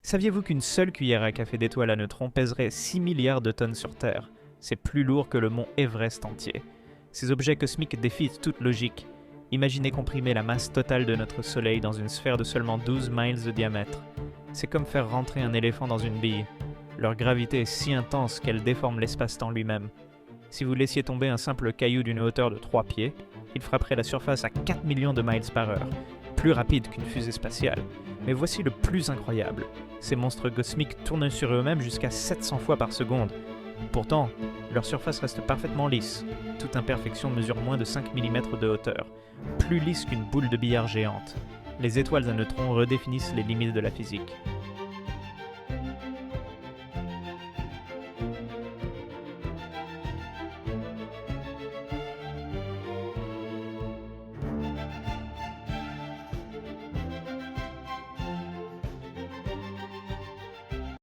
Saviez-vous qu'une seule cuillère à café d'étoiles à neutrons pèserait 6 milliards de tonnes sur Terre? C'est plus lourd que le mont Everest entier. Ces objets cosmiques défient toute logique. Imaginez comprimer la masse totale de notre Soleil dans une sphère de seulement 12 miles de diamètre. C'est comme faire rentrer un éléphant dans une bille. Leur gravité est si intense qu'elle déforme l'espace-temps lui-même. Si vous laissiez tomber un simple caillou d'une hauteur de 3 pieds, il frapperait la surface à 4 millions de miles par heure, plus rapide qu'une fusée spatiale. Mais voici le plus incroyable. Ces monstres cosmiques tournent sur eux-mêmes jusqu'à 700 fois par seconde. Pourtant, leur surface reste parfaitement lisse. Toute imperfection mesure moins de 5 mm de hauteur, plus lisse qu'une boule de billard géante. Les étoiles à neutrons redéfinissent les limites de la physique.